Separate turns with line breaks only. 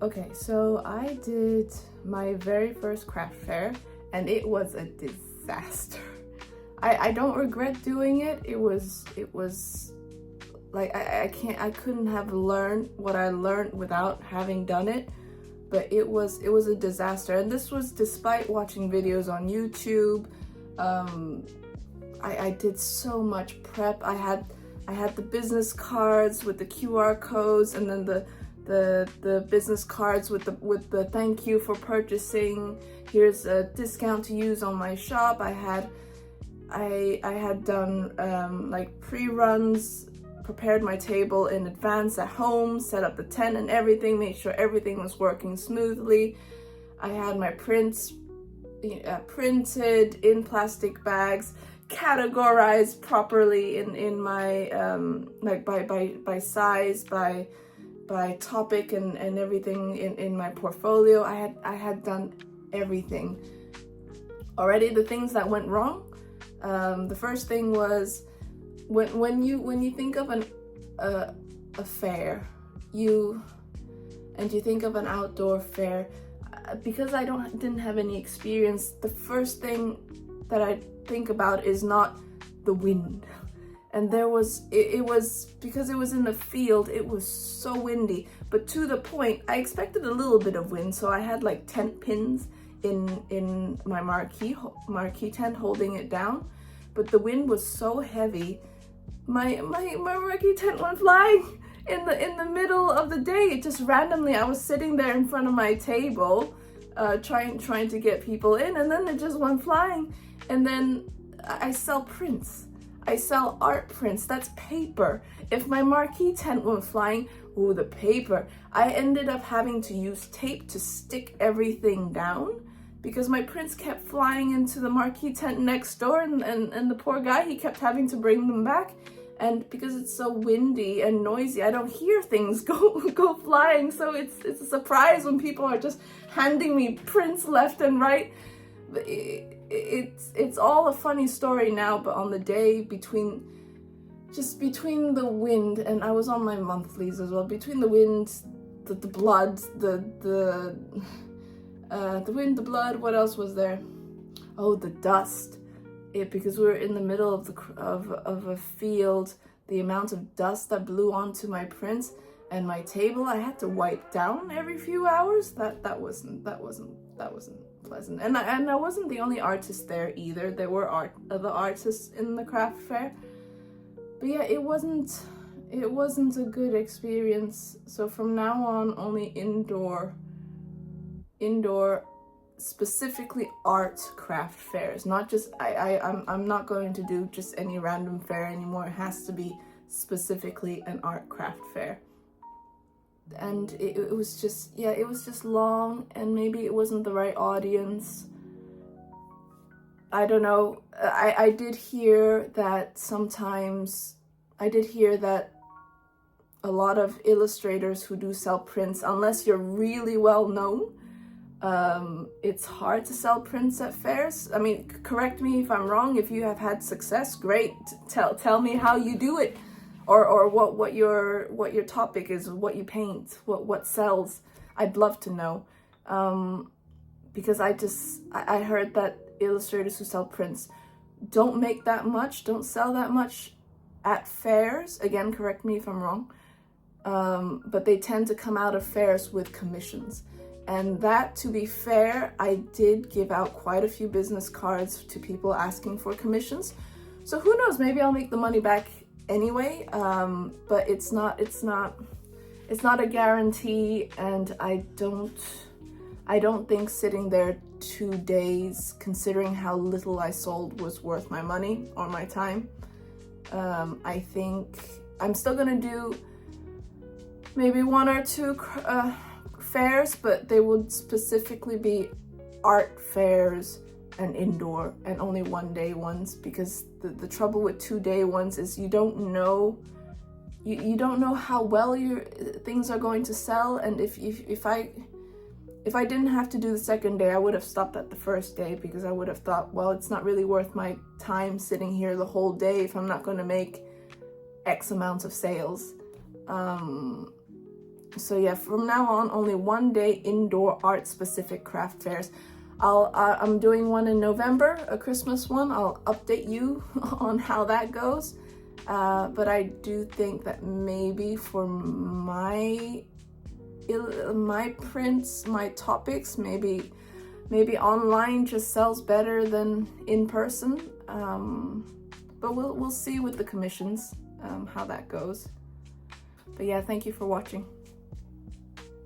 Okay, so I did my very first craft fair and it was a disaster. I don't regret doing it. It was like I couldn't have learned what I learned without having done it. But it was a disaster, and this was despite watching videos on YouTube. I did so much prep. I had the business cards with the QR codes, and then the business cards with the thank you for purchasing. Here's a discount to use on my shop. I had done like pre-runs, prepared my table in advance at home, set up the tent and everything, made sure everything was working smoothly. I had my prints printed in plastic bags, categorized properly in my like by size, by topic and everything in my portfolio. I had done everything already. The things that went wrong, the first thing was when you think of a fair, you think of an outdoor fair, because I didn't have any experience, the first thing that I think about is not the wind. And there was, it was, because it was in the field, it was so windy, but to the point, I expected a little bit of wind, so I had like tent pins in my marquee tent holding it down, but the wind was so heavy, my marquee tent went flying in the middle of the day. It just randomly, I was sitting there in front of my table, trying to get people in, and then it just went flying. And then I sell prints. I sell art prints. That's paper. If my marquee tent went flying, ooh, the paper. I ended up having to use tape to stick everything down because my prints kept flying into the marquee tent next door, and the poor guy, he kept having to bring them back. And because it's so windy and noisy, I don't hear things go flying. So it's a surprise when people are just handing me prints left and right. It's all a funny story now, but on the day between the wind, and I was on my monthlies as well, between the wind, the blood, the wind, the blood, what else was there? Oh, the dust. Because we were in the middle of a field, the amount of dust that blew onto my prints and my table, I had to wipe down every few hours. That wasn't pleasant. And I wasn't the only artist there either. There were other artists in the craft fair. But yeah, it wasn't a good experience. So from now on, only indoor specifically art craft fairs, not just I'm not going to do just any random fair anymore. It has to be specifically an art craft fair. And it was just long, and maybe it wasn't the right audience. I don't know. I did hear that a lot of illustrators who do sell prints, unless you're really well known, it's hard to sell prints at fairs. I mean, correct me if I'm wrong. If you have had success, great. Tell me how you do it, or what your topic is, what you paint, what sells. I'd love to know, because I heard that illustrators who sell prints don't make that much, don't sell that much at fairs. Again, correct me if I'm wrong, but they tend to come out of fairs with commissions. And that, to be fair, I did give out quite a few business cards to people asking for commissions. So who knows, maybe I'll make the money back anyway, but it's not a guarantee, and I don't think sitting there 2 days, considering how little I sold, was worth my money or my time. I think I'm still gonna do maybe 1 or 2 fairs, but they would specifically be art fairs and indoor, and only 1-day ones, because the trouble with 2-day ones is you don't know how well your things are going to sell. And if I didn't have to do the second day, I would have stopped at the first day, because I would have thought, well, it's not really worth my time sitting here the whole day if I'm not going to make X amount of sales. So yeah, from now on, only 1 day indoor art specific craft fairs. I'm doing one in November, a Christmas one. I'll update you on how that goes. But I do think that maybe for my prints, my topics, maybe online just sells better than in person. But we'll see with the commissions how that goes. But yeah, thank you for watching.